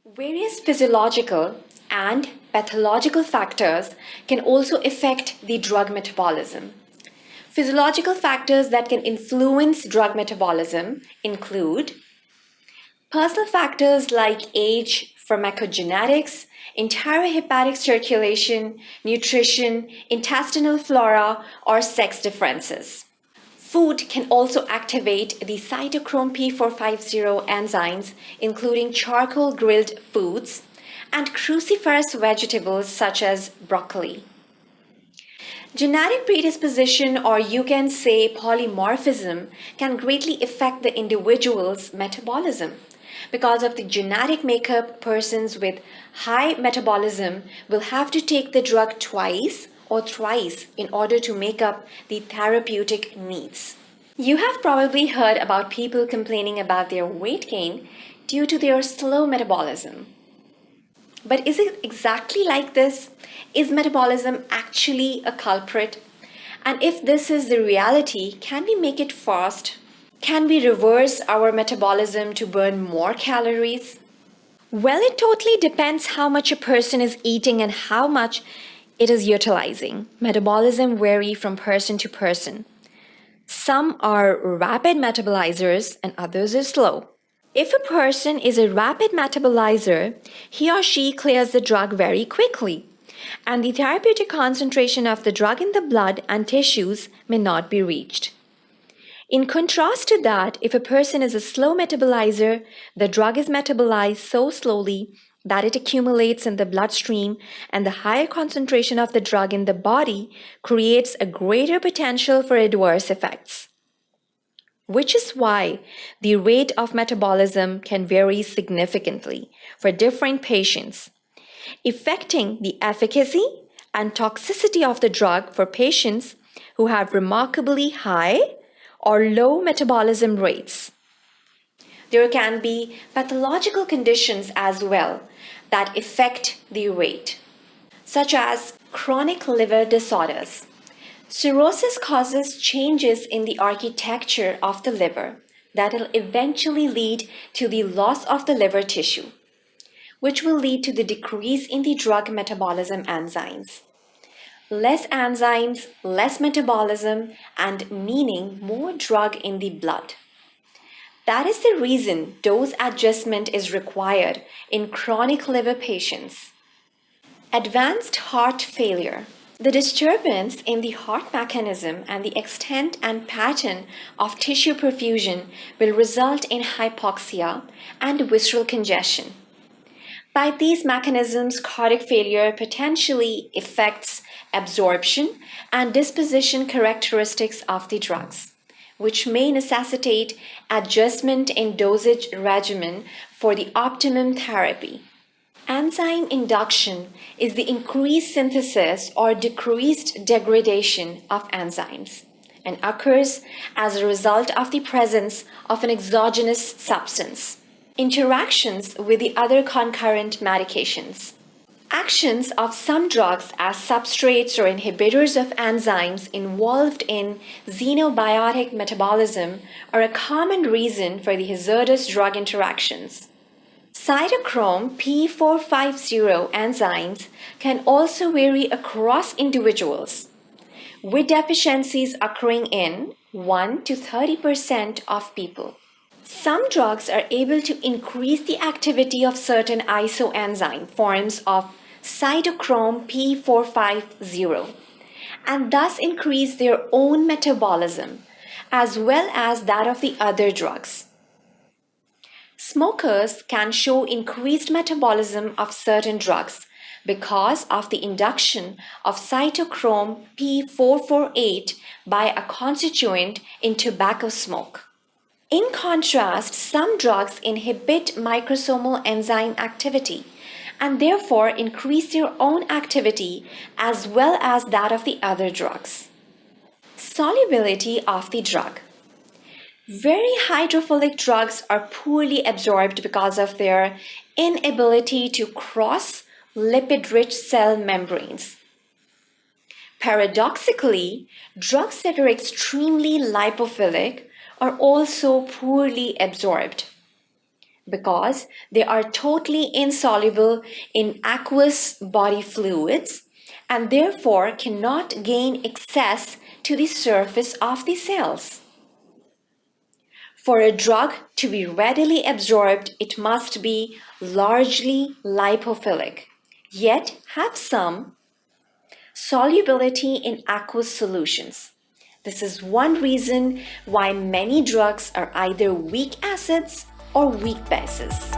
Various physiological and pathological factors can also affect the drug metabolism. Physiological factors that can influence drug metabolism include personal factors like age, pharmacogenetics, enterohepatic circulation, nutrition, intestinal flora, or sex differences. Food can also activate the cytochrome P450 enzymes, including charcoal grilled foods and cruciferous vegetables such as broccoli. Genetic predisposition, or you can say polymorphism, can greatly affect the individual's metabolism. Because of the genetic makeup, persons with high metabolism will have to take the drug twice or thrice in order to make up the therapeutic needs. You have probably heard about people complaining about their weight gain due to their slow metabolism. But is it exactly like this? Is metabolism actually a culprit? And if this is the reality, can we make it fast? Can we reverse our metabolism to burn more calories? Well, it totally depends how much a person is eating and how much it is utilizing. Metabolism varies from person to person. Some are rapid metabolizers and others are slow. If a person is a rapid metabolizer, he or she clears the drug very quickly, and the therapeutic concentration of the drug in the blood and tissues may not be reached. In contrast to that, if a person is a slow metabolizer, the drug is metabolized so slowly that it accumulates in the bloodstream, and the higher concentration of the drug in the body creates a greater potential for adverse effects. Which is why the rate of metabolism can vary significantly for different patients, affecting the efficacy and toxicity of the drug for patients who have remarkably high or low metabolism rates. There can be pathological conditions as well that affect the rate, such as chronic liver disorders. Cirrhosis causes changes in the architecture of the liver that will eventually lead to the loss of the liver tissue, which will lead to the decrease in the drug metabolism enzymes. Less enzymes, less metabolism, and meaning more drug in the blood. That is the reason dose adjustment is required in chronic liver patients. Advanced heart failure. The disturbance in the heart mechanism and the extent and pattern of tissue perfusion will result in hypoxia and visceral congestion. By these mechanisms, cardiac failure potentially affects absorption and disposition characteristics of the drugs, which may necessitate adjustment in dosage regimen for the optimum therapy. Enzyme induction is the increased synthesis or decreased degradation of enzymes and occurs as a result of the presence of an exogenous substance. Interactions with the other concurrent medications. Actions of some drugs as substrates or inhibitors of enzymes involved in xenobiotic metabolism are a common reason for the hazardous drug interactions. Cytochrome P450 enzymes can also vary across individuals, with deficiencies occurring in 1 to 30% of people. Some drugs are able to increase the activity of certain isoenzyme forms of cytochrome P450 and thus increase their own metabolism as well as that of the other drugs. Smokers can show increased metabolism of certain drugs because of the induction of cytochrome P448 by a constituent in tobacco smoke. In contrast, some drugs inhibit microsomal enzyme activity and therefore increase their own activity as well as that of the other drugs. Solubility of the drug. Very hydrophilic drugs are poorly absorbed because of their inability to cross lipid-rich cell membranes. Paradoxically, drugs that are extremely lipophilic are also poorly absorbed. because they are totally insoluble in aqueous body fluids and therefore cannot gain access to the surface of the cells. For a drug to be readily absorbed, it must be largely lipophilic, yet have some solubility in aqueous solutions. This is one reason why many drugs are either weak acids or weak bases.